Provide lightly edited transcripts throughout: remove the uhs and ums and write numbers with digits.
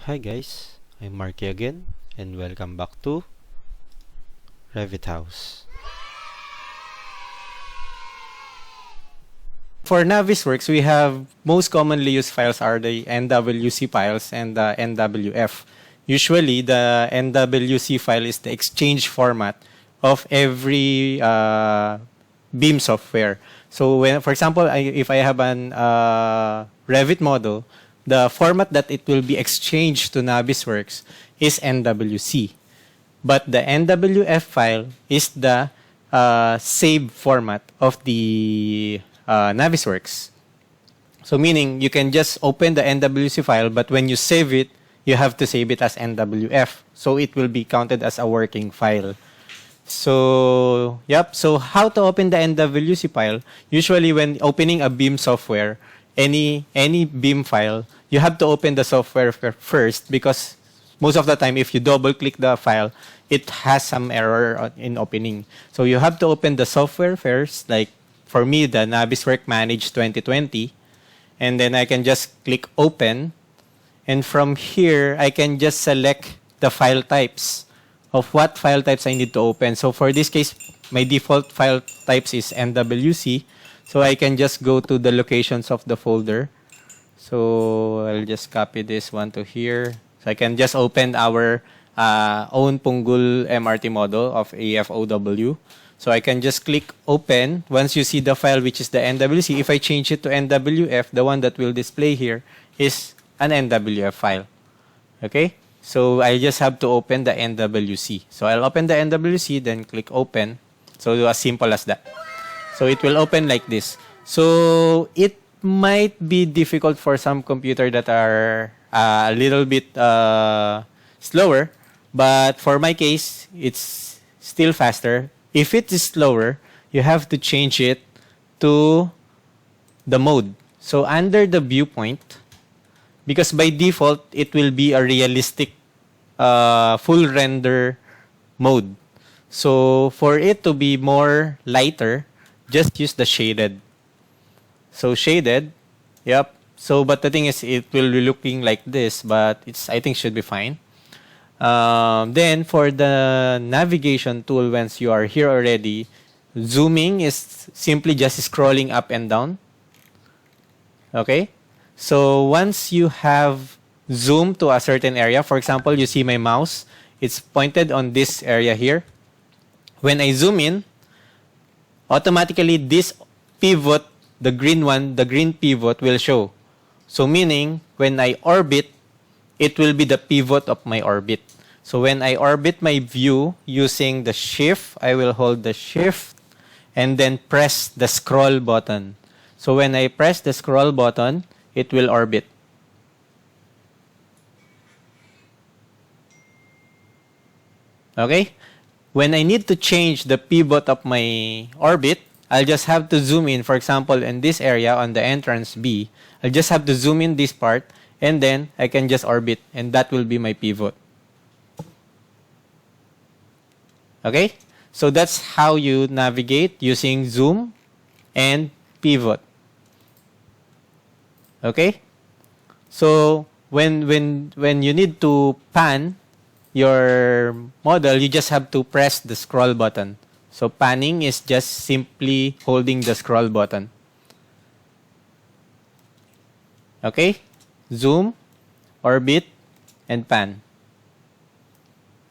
Hi guys, I'm Marky again and welcome back to Revit House. For Navisworks, we have most commonly used files are the NWC files and the NWF. Usually, the NWC file is the exchange format of every BIM software. So, when, for example, if I have an Revit model, the format that it will be exchanged to Navisworks is NWC. But the NWF file is the save format of the Navisworks. So meaning you can just open the NWC file, but when you save it, you have to save it as NWF. So it will be counted as a working file. So, yep. So how to open the NWC file? Usually when opening a BIM software, any BIM file, you have to open the software first because most of the time if you double click the file, it has some error in opening. So you have to open the software first, like for me, the Navisworks Manage 2020. And then I can just click open. And from here, I can just select the file types of what file types I need to open. So for this case, my default file types is NWC. So I can just go to the locations of the folder. So I'll just copy this one to here. So I can just open our own Punggol MRT model of AFOW. So I can just click open. Once you see the file, which is the NWC, if I change it to NWF, the one that will display here is an NWF file. Okay? So I just have to open the NWC. So I'll open the NWC, then click open. So as simple as that. So it will open like this. So it might be difficult for some computer that are a little bit slower, but for my case, it's still faster. If it is slower, you have to change it to the mode. So under the viewpoint, because by default, it will be a realistic full render mode. So for it to be more lighter, just use the shaded. So shaded, yep. So but the thing is, it will be looking like this, but I think should be fine. Then for the navigation tool, once you are here already, zooming is simply just scrolling up and down. Okay? So once you have zoomed to a certain area, for example, you see my mouse, it's pointed on this area here. When I zoom in, automatically this pivot, the green one, the green pivot will show. So meaning, when I orbit, it will be the pivot of my orbit. So when I orbit my view using the shift, I will hold the shift and then press the scroll button. So when I press the scroll button, it will orbit. Okay? When I need to change the pivot of my orbit, I'll just have to zoom in. For example, in this area on the entrance B, I'll just have to zoom in this part and then I can just orbit and that will be my pivot. Okay? So that's how you navigate using zoom and pivot. Okay? So when you need to pan your model, you just have to press the scroll button. So panning is just simply holding the scroll button. Okay? Zoom, orbit, and pan.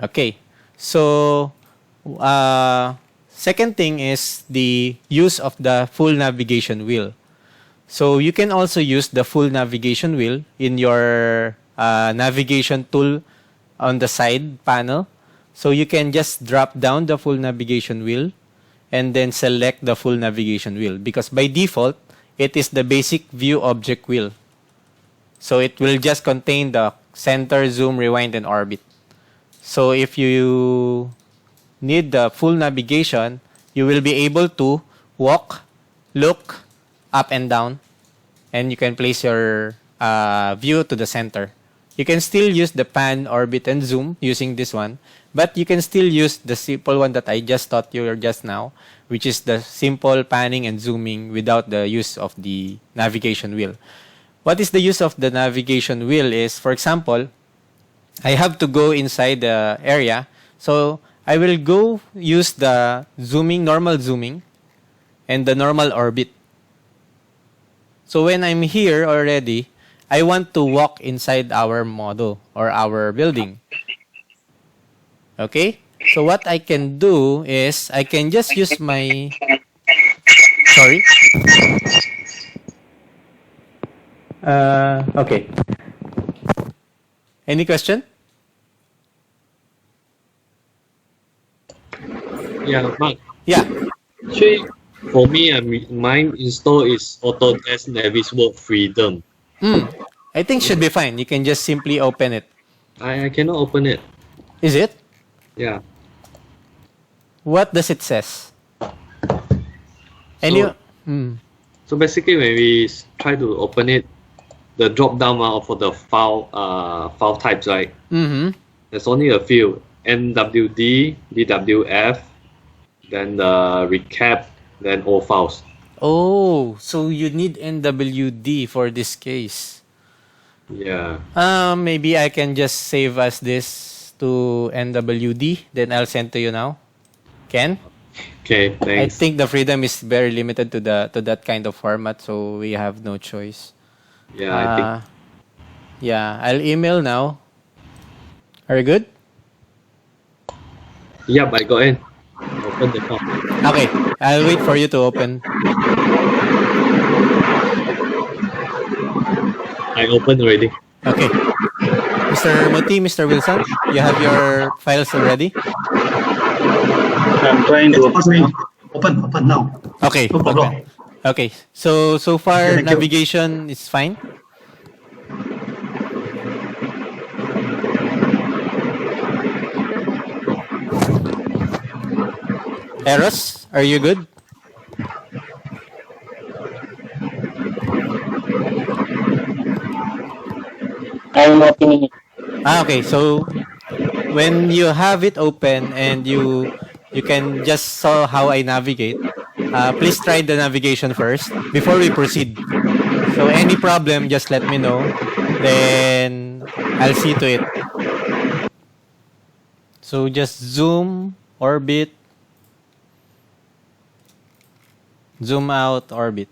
Okay. So second thing is the use of the full navigation wheel. So you can also use the full navigation wheel in your navigation tool on the side panel. So you can just drop down the full navigation wheel and then select the full navigation wheel because by default, it is the basic view object wheel. So it will just contain the center, zoom, rewind, and orbit. So if you need the full navigation, you will be able to walk, look, up and down, and you can place your view to the center. You can still use the pan, orbit, and zoom using this one, but you can still use the simple one that I just taught you just now, which is the simple panning and zooming without the use of the navigation wheel. What is the use of the navigation wheel is, for example, I have to go inside the area. So I will go use the normal zooming, and the normal orbit. So when I'm here already, I want to walk inside our model or our building. Okay? So what I can do is I can just use my... Sorry? Okay. Any question? Yeah, Mark. Yeah. Actually, for me, mine install is Autodesk Navisworks Freedom. I think should be fine. You can just simply open it. I cannot open it. Is it? Yeah. What does it says? So basically, when we try to open it, the drop down for the file types, right? There's only a few: NWD, DWF, then the recap, then all files. Oh, so you need NWD for this case. Yeah. Maybe I can just save as this to NWD, then I'll send to you now. Ken? Okay, thanks. I think the freedom is very limited to that kind of format, so we have no choice. Yeah, I think. Yeah, I'll email now. Are you good? Yep, I got in. Open the file. Okay, I'll wait for you to open. I opened already. Okay. Mr. Moti, Mr. Wilson, you have your files already? I'm trying to open now. Okay. No problem. Okay. So far Okay, thank you. navigation is fine. Eros, are you good? I'm opening it. Okay. So when you have it open and you can just saw how I navigate, please try the navigation first before we proceed. So any problem, just let me know. Then I'll see to it. So just zoom, orbit, zoom out, orbit.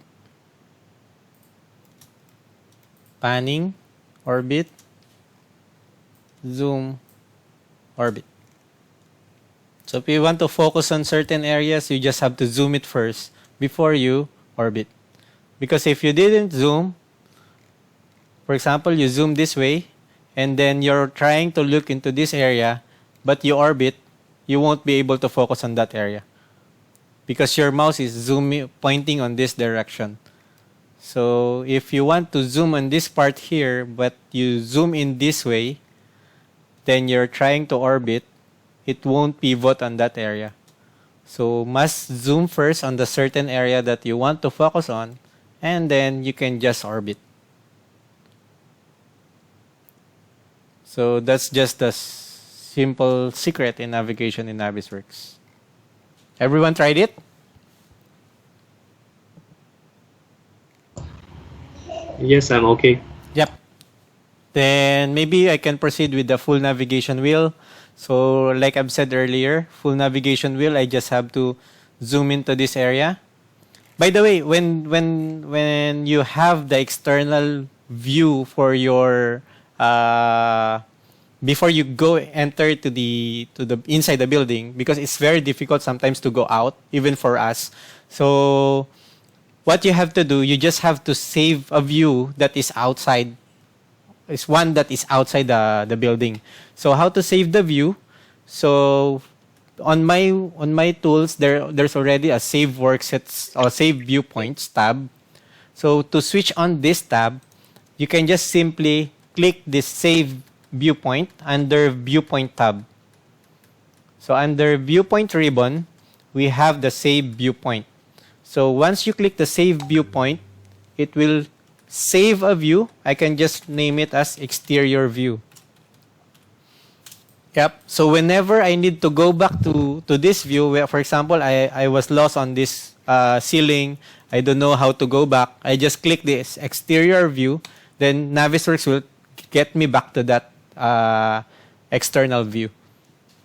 Panning, orbit, zoom, orbit. So if you want to focus on certain areas, you just have to zoom it first before you orbit. Because if you didn't zoom, for example, you zoom this way, and then you're trying to look into this area, but you orbit, you won't be able to focus on that area. Because your mouse is pointing on this direction. So if you want to zoom on this part here, but you zoom in this way, then you're trying to orbit, it won't pivot on that area. So must zoom first on the certain area that you want to focus on, and then you can just orbit. So that's just a simple secret in navigation in Navisworks. Everyone tried it? Yes, I'm okay. Yep. Then maybe I can proceed with the full navigation wheel. So like I've said earlier, full navigation wheel, I just have to zoom into this area. By the way, when you have the external view for your before you go enter to the inside the building, because it's very difficult sometimes to go out, even for us. So what you have to do, you just have to save a view that is outside. It's one that is outside the building. So how to save the view? So on my tools, there's already a save worksets or save viewpoints tab. So to switch on this tab, you can just simply click this save viewpoint under viewpoint tab. So under viewpoint ribbon, we have the save viewpoint. So once you click the save viewpoint, it will save a view. I can just name it as exterior view. Yep. So whenever I need to go back to this view, where, for example, I was lost on this ceiling, I don't know how to go back, I just click this exterior view, then Navisworks will get me back to that external view.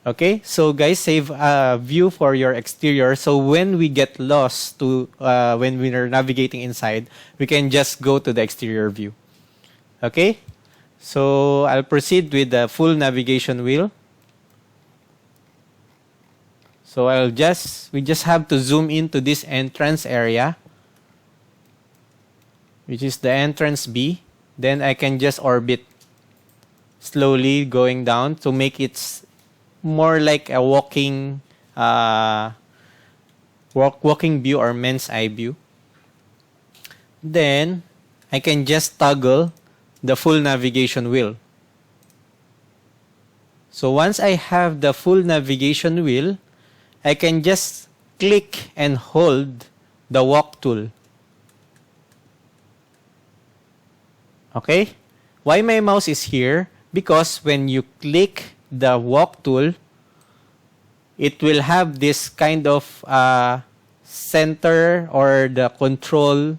Okay, so guys, save a view for your exterior. So when we get lost when we are navigating inside, we can just go to the exterior view. Okay, so I'll proceed with the full navigation wheel. So we just have to zoom into this entrance area, which is the entrance B. Then I can just orbit slowly going down to make it more like a walking view or men's eye view. Then I can just toggle the full navigation wheel. So once I have the full navigation wheel, I can just click and hold the walk tool. Okay? Why my mouse is here? Because when you click the walk tool, it will have this kind of center or the control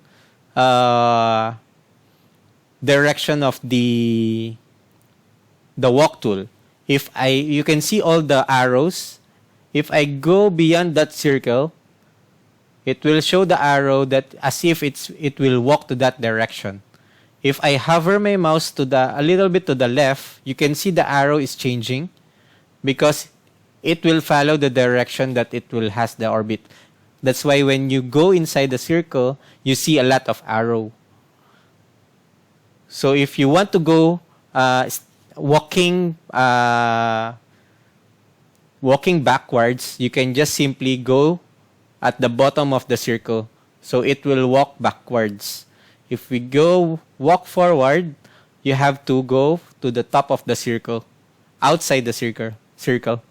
direction of the walk tool. You can see all the arrows. If I go beyond that circle, it will show the arrow that as if it will walk to that direction. If I hover my mouse a little bit to the left, you can see the arrow is changing because it will follow the direction that it will has the orbit. That's why when you go inside the circle, you see a lot of arrow. So if you want to go walking backwards, you can just simply go at the bottom of the circle. So it will walk backwards. If we walk forward, you have to go to the top of the circle, outside the circle.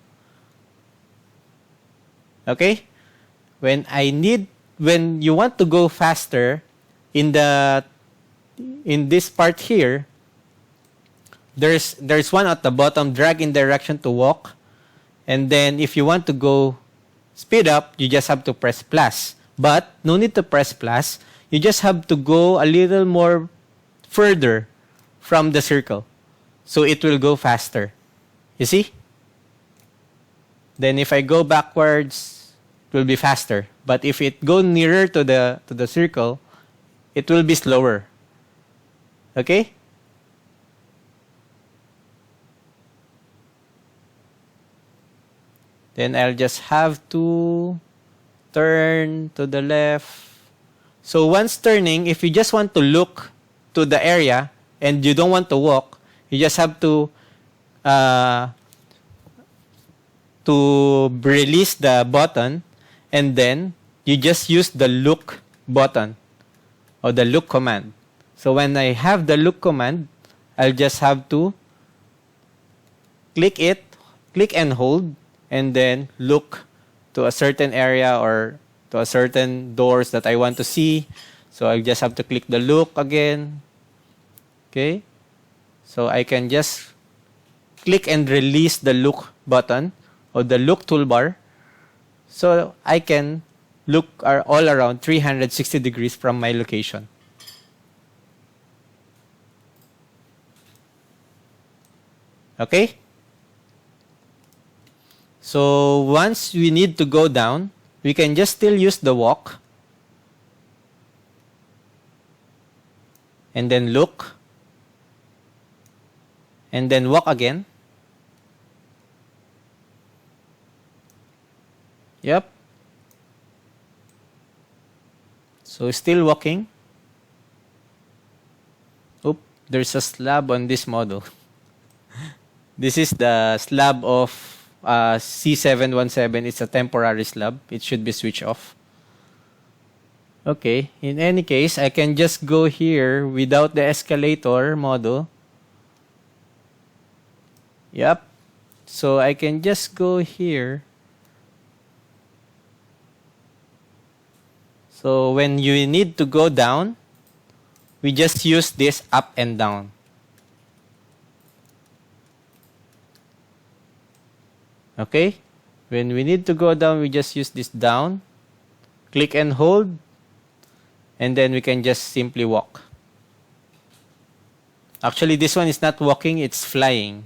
Okay? When you want to go faster, in this part here, there's one at the bottom, drag in direction to walk. And then if you want to go speed up, you just have to press plus. But no need to press plus. You just have to go a little more further from the circle. So it will go faster. You see? Then if I go backwards, it will be faster. But if it go nearer to the circle, it will be slower. Okay? Then I'll just have to turn to the left. So once turning, if you just want to look to the area and you don't want to walk, you just have to release the button, and then you just use the look button or the look command. So when I have the look command, I'll just have to click and hold, and then look to a certain area or to a certain doors that I want to see. So I just have to click the look again. Okay? So I can just click and release the look button or the look toolbar. So I can look all around 360 degrees from my location. Okay? So once we need to go down, we can just still use the walk. And then look. And then walk again. Yep. So still walking. Oop, there's a slab on this model. This is the slab of C717. It's a temporary slab. It should be switched off. Okay, in any case, I can just go here without the escalator model. Yep. So I can just go here. So when you need to go down, we just use this up and down. Okay? When we need to go down, we just use this down. Click and hold. And then we can just simply walk. Actually, this one is not walking, it's flying.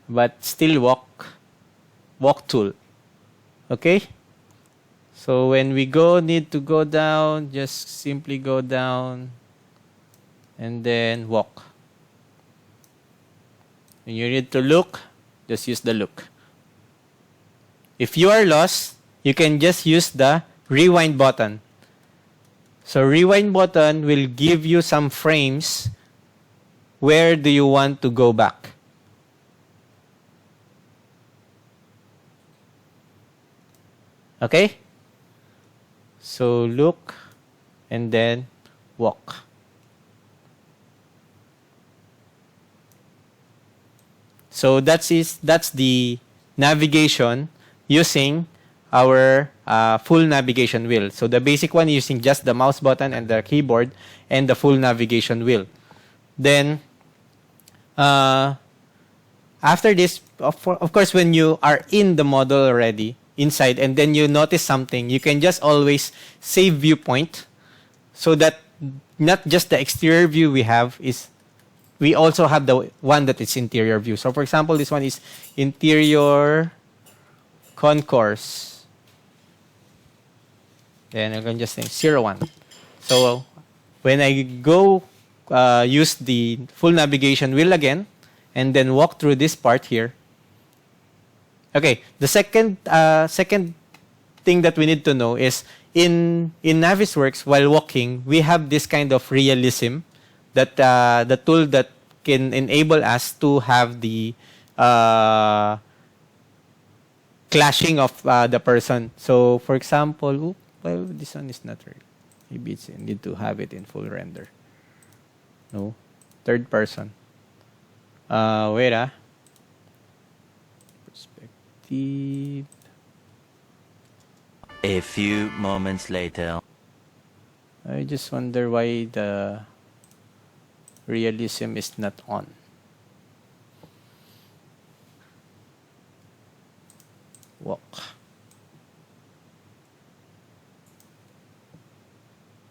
But still walk tool. Okay? So when we need to go down, just simply go down and then walk. When you need to look, just use the look. If you are lost, you can just use the rewind button. So rewind button will give you some frames. Where do you want to go back? Okay? So look and then walk. So that's the navigation using our full navigation wheel. So the basic one using just the mouse button and the keyboard and the full navigation wheel. Then after this, of course, when you are in the model already, inside, and then you notice something, you can just always save viewpoint so that not just the exterior view we also have the one that is interior view. So for example, this one is interior concourse. Then I can just say 01. So when I go use the full navigation wheel again and then walk through this part here. Okay, the second thing that we need to know is in Navisworks, while walking, we have this kind of realism that the tool that can enable us to have the clashing of the person. So, for example, well, this one is not real. Maybe it's need to have it in full render. No, third person. Wait. Perspective. A few moments later. I just wonder why the realism is not on. Walk.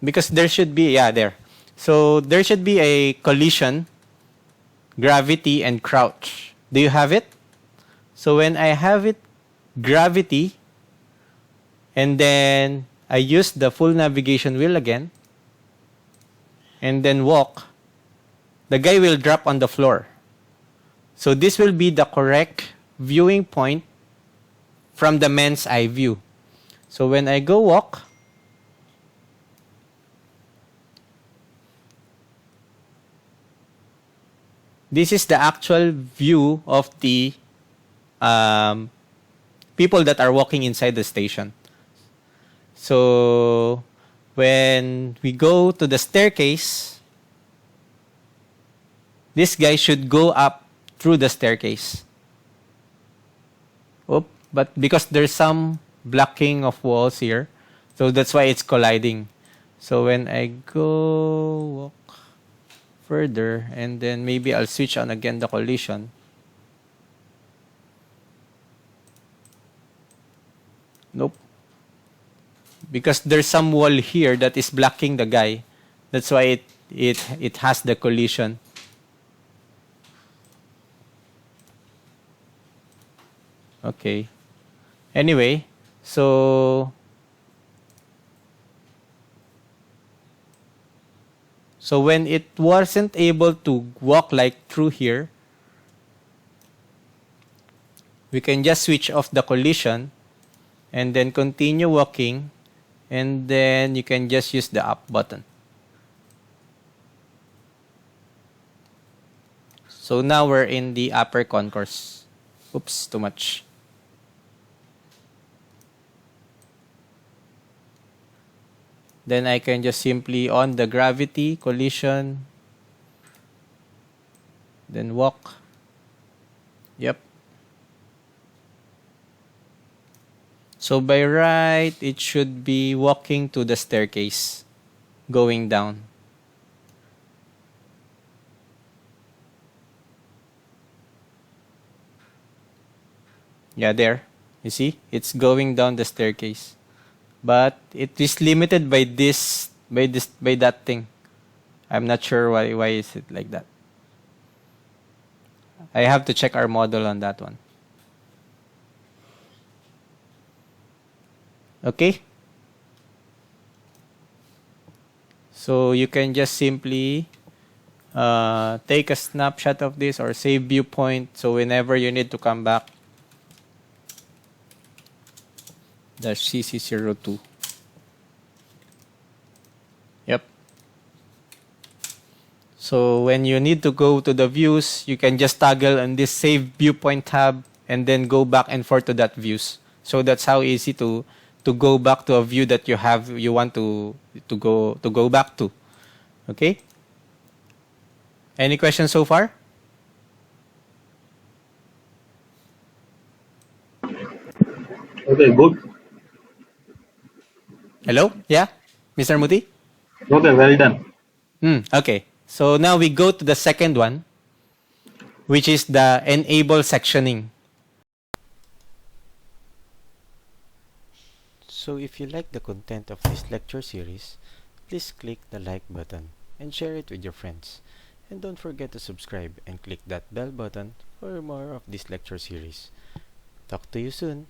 Because there should be, there. So there should be a collision, gravity, and crouch. Do you have it? So when I have it, gravity, and then I use the full navigation wheel again, and then walk, the guy will drop on the floor. So this will be the correct viewing point from the men's eye view. So when I go walk, this is the actual view of the people that are walking inside the station. So when we go to the staircase, this guy should go up through the staircase. But because there's some blocking of walls here, so that's why it's colliding. So when I go walk further, and then maybe I'll switch on again the collision. Nope. Because there's some wall here that is blocking the guy. That's why it has the collision. Okay. Anyway, so when it wasn't able to walk like through here, we can just switch off the collision and then continue walking, and then you can just use the up button. So now we're in the upper concourse. Oops, too much. Then I can just simply on the gravity, collision, then walk. Yep. So by right, it should be walking to the staircase, going down. Yeah, there. You see? It's going down the staircase. But it is limited by that thing. I'm not sure why is it like that. I have to check our model on that one. Okay. So you can just simply take a snapshot of this or save viewpoint. So whenever you need to come back, -cc02. Yep. So when you need to go to the views, you can just toggle on this save viewpoint tab and then go back and forth to that views. So that's how easy to go back to a view that you want to go back to. Okay? Any questions so far? Okay, good. Hello? Yeah? Mr. Muti? Okay, well done. Okay. So now we go to the second one, which is the enable sectioning. So if you like the content of this lecture series, please click the like button and share it with your friends. And don't forget to subscribe and click that bell button for more of this lecture series. Talk to you soon.